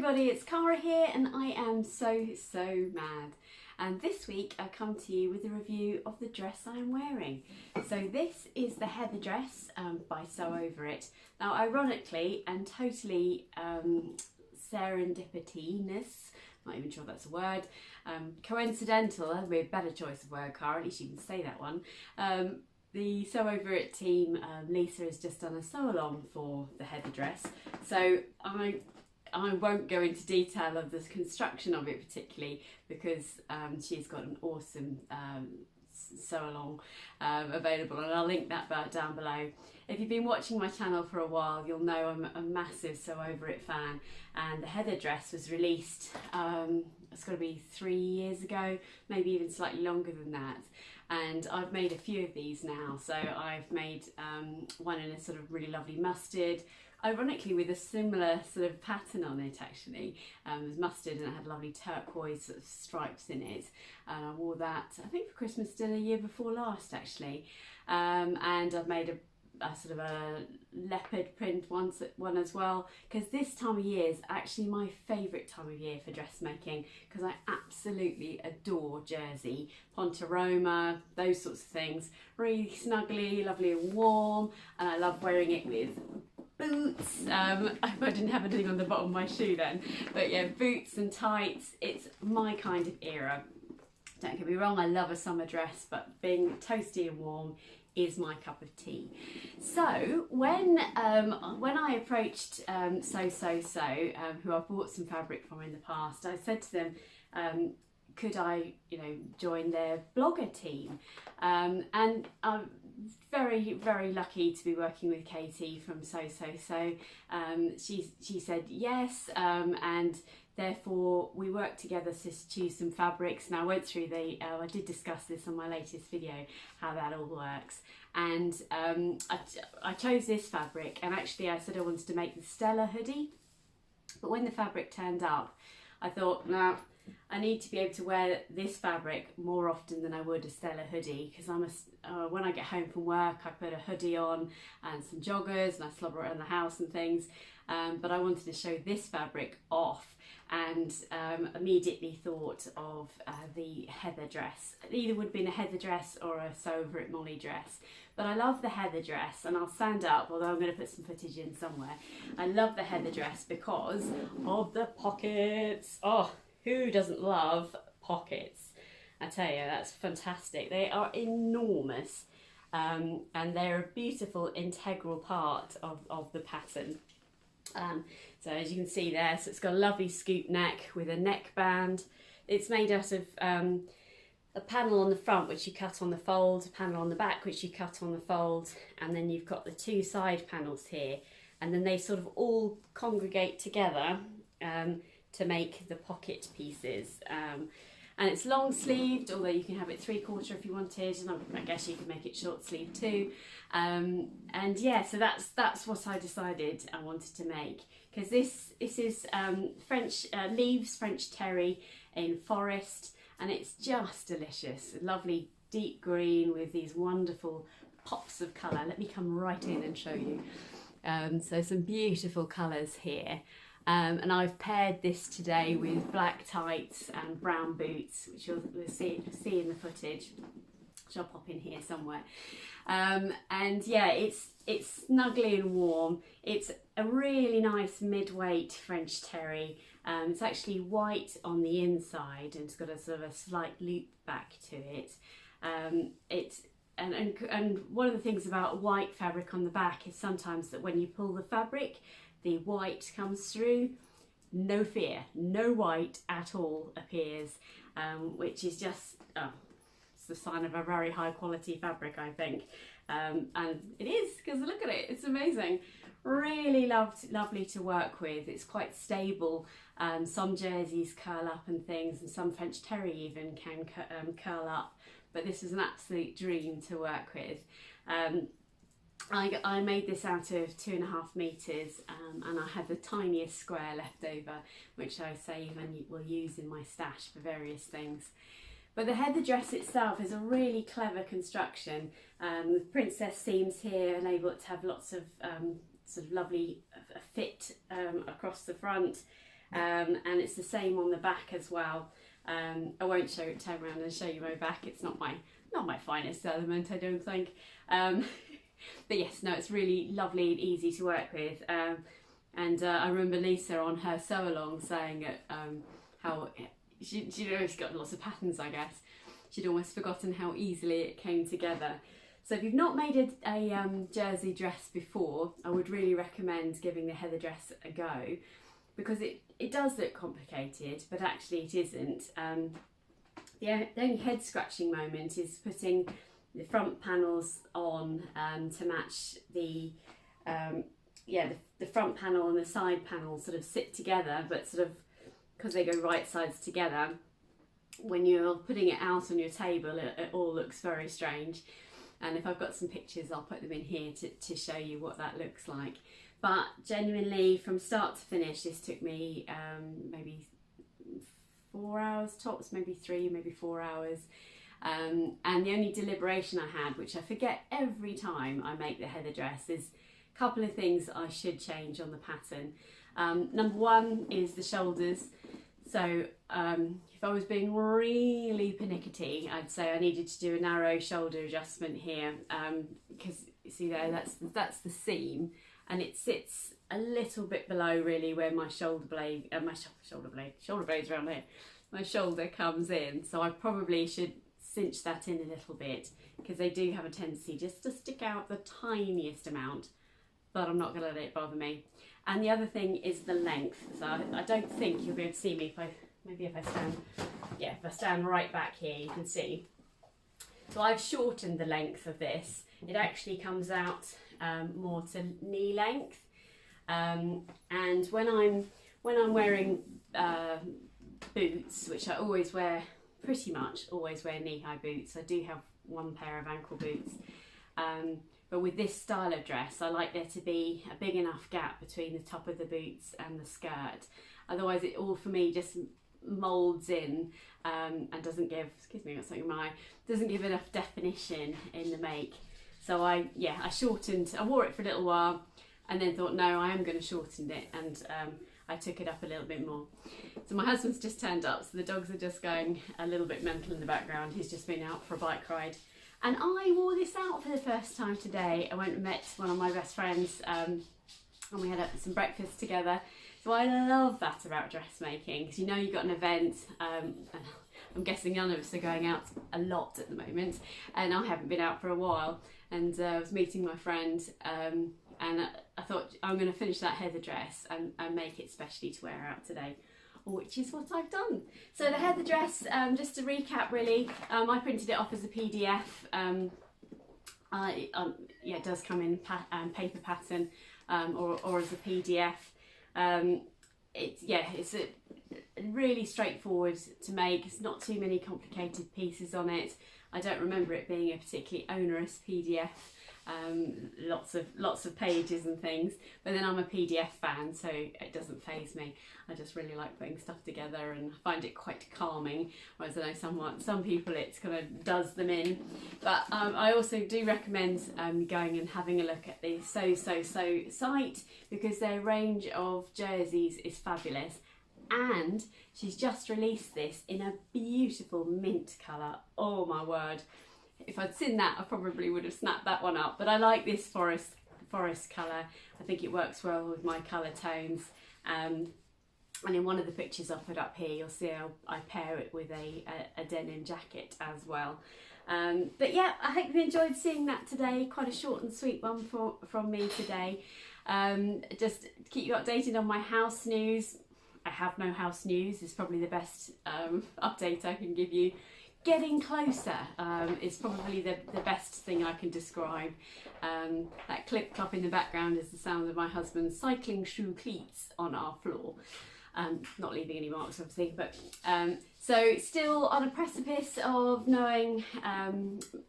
everybody, it's Cara here and I am so mad. And this week I come to you with a review of the dress I am wearing. So this is the heather dress by Sew Over It. Now ironically and totally serendipitous, not even sure that's a word, coincidental, that'd be a better choice of word, Cara, at least you can say that one. The Sew Over It team, Lisa has just done a sew along for the heather dress. So I won't go into detail of the construction of it particularly because she's got an awesome sew along available, and I'll link that down below. If you've been watching my channel for a while, you'll know I'm a massive Sew Over It fan, and the heather dress was released, it's got to be 3 years ago, maybe even slightly longer than that. And I've made a few of these now. So I've made one in a sort of really lovely mustard, ironically with a similar sort of pattern on it actually. It was mustard and it had lovely turquoise sort of stripes in it. And I wore that, I think for Christmas dinner year before last actually. And I've made a sort of a leopard print one as well, because this time of year is actually my favourite time of year for dressmaking, because I absolutely adore jersey, ponte-roma, those sorts of things. Really snuggly, lovely and warm, and I love wearing it with boots. I didn't have anything on the bottom of my shoe then, but yeah, boots and tights, it's my kind of era. Don't get me wrong, I love a summer dress, but being toasty and warm is my cup of tea. So when I approached who I've bought some fabric from in the past, I said to them, could I, join their blogger team? And I'm very lucky to be working with Katie from She said yes, and therefore we worked together to choose some fabrics, and I went through I did discuss this on my latest video, how that all works. And I chose this fabric, and actually I said I wanted to make the Stella hoodie, but when the fabric turned up, I thought, no, I need to be able to wear this fabric more often than I would a Stella hoodie, because when I get home from work I put a hoodie on and some joggers and I slobber around the house and things, but I wanted to show this fabric off, and immediately thought of the heather dress. It either would have been a heather dress or a Sew Over It Molly dress, but I love the heather dress, and I'll stand up, although I'm going to put some footage in somewhere. I love the heather dress because of the pockets. Oh, who doesn't love pockets? I tell you, that's fantastic. They are enormous, and they're a beautiful integral part of the pattern. So as you can see there, so it's got a lovely scoop neck with a neckband. It's made out of a panel on the front which you cut on the fold, a panel on the back which you cut on the fold, and then you've got the two side panels here, and then they sort of all congregate together to make the pocket pieces. And it's long sleeved, although you can have it 3/4 if you wanted, and I guess you can make it short sleeve too. And yeah, so that's what I decided I wanted to make, because this is Leaves French Terry in forest, and it's just delicious. A lovely deep green with these wonderful pops of colour. Let me come right in and show you. So some beautiful colours here. And I've paired this today with black tights and brown boots, which you'll see in the footage, which I'll pop in here somewhere. And yeah, it's snuggly and warm. It's a really nice mid-weight French terry. It's actually white on the inside, and it's got a sort of a slight loop back to it. And one of the things about white fabric on the back is sometimes that when you pull the fabric, the white comes through. No fear, no white at all appears, which is just, it's the sign of a very high quality fabric, I think. And it is, because look at it, it's amazing. Really lovely to work with. It's quite stable. Some jerseys curl up and things, and some French terry even can curl up, but this is an absolute dream to work with. I made this out of 2.5 meters, and I had the tiniest square left over, which I save and will use in my stash for various things. But the heather dress itself is a really clever construction, with princess seams here, enable it to have lots of sort of lovely fit across the front, and it's the same on the back as well. I won't turn around and show you my back. It's not my finest element, I don't think. But yes, no, it's really lovely and easy to work with. And I remember Lisa on her sew along saying how she'd always got lots of patterns, I guess. She'd almost forgotten how easily it came together. So if you've not made a jersey dress before, I would really recommend giving the heather dress a go, because it does look complicated, but actually it isn't. The only head scratching moment is putting the front panels on to match the front panel and the side panel sort of sit together, but sort of because they go right sides together, when you're putting it out on your table, it all looks very strange. And if I've got some pictures, I'll put them in here to show you what that looks like. But genuinely, from start to finish, this took me maybe 4 hours tops, maybe 3, maybe 4 hours. And the only deliberation I had, which I forget every time I make the heather dress, is a couple of things I should change on the pattern. Number one is the shoulders. So if I was being really pernickety, I'd say I needed to do a narrow shoulder adjustment here, because you see there, that's the seam, and it sits a little bit below really where my shoulder blade, shoulder blade's around here, my shoulder comes in. So I probably should cinch that in a little bit, because they do have a tendency just to stick out the tiniest amount, but I'm not going to let it bother me. And the other thing is the length. So I don't think you'll be able to see me if I stand right back here, you can see. So I've shortened the length of this. It actually comes out more to knee length. And when I'm wearing boots, which I always wear, pretty much always wear knee-high boots. I do have one pair of ankle boots. But with this style of dress, I like there to be a big enough gap between the top of the boots and the skirt. Otherwise, it all for me just moulds in and doesn't give, excuse me, got something in my eye, doesn't give enough definition in the make. So I shortened, I wore it for a little while and then thought, no, I am going to shorten it, and I took it up a little bit more. So my husband's just turned up, so the dogs are just going a little bit mental in the background. He's just been out for a bike ride. And I wore this out for the first time today. I went and met one of my best friends and we had some breakfast together. So I love that about dressmaking, because you know you've got an event. I'm guessing none of us are going out a lot at the moment, and I haven't been out for a while. And I was meeting my friend and I thought I'm going to finish that heather dress and make it specially to wear out today, which is what I've done. So the heather dress, just to recap really, I printed it off as a PDF. It does come in paper pattern or as a PDF. It's really straightforward to make. It's not too many complicated pieces on it. I don't remember it being a particularly onerous PDF. Lots of pages and things, but then I'm a PDF fan, so it doesn't faze me. I just really like putting stuff together and find it quite calming, whereas I know some people it kind of does them in. But I also do recommend going and having a look at the Sew site, because their range of jerseys is fabulous, and she's just released this in a beautiful mint colour. Oh my word. If I'd seen that, I probably would have snapped that one up. But I like this forest colour. I think it works well with my colour tones. And in one of the pictures I'll put up here, you'll see I pair it with a denim jacket as well. But yeah, I hope you enjoyed seeing that today. Quite a short and sweet one from me today. Just to keep you updated on my house news. I have no house news. It's probably the best update I can give you. Getting closer is probably the best thing I can describe. That clip-clop in the background is the sound of my husband's cycling shoe cleats on our floor. Not leaving any marks obviously, but so still on a precipice of knowing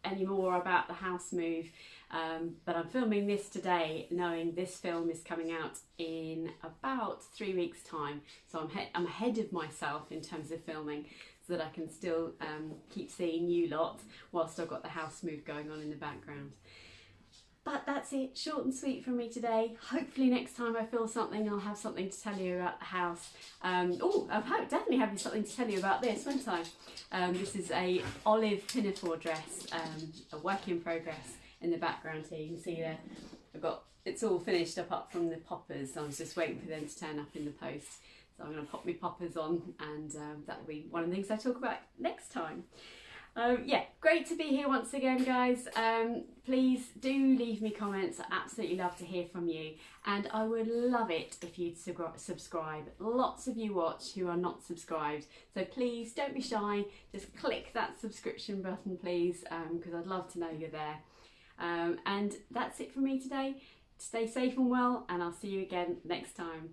any more about the house move, but I'm filming this today knowing this film is coming out in about 3 weeks time, so I'm ahead of myself in terms of filming, so that I can still keep seeing you lot whilst I've got the house move going on in the background. But that's it, short and sweet from me today. Hopefully next time I feel something, I'll have something to tell you about the house. I'll definitely have something to tell you about this, won't I? This is a olive pinafore dress, a work in progress in the background here. You can see there, it's all finished up from the poppers. I was just waiting for them to turn up in the post. So I'm going to pop my poppers on, and that'll be one of the things I talk about next time. Yeah, great to be here once again, guys. Please do leave me comments. I absolutely love to hear from you, and I would love it if you'd subscribe. Lots of you watch who are not subscribed, so please don't be shy. Just click that subscription button, please, because I'd love to know you're there. And that's it from me today. Stay safe and well, and I'll see you again next time.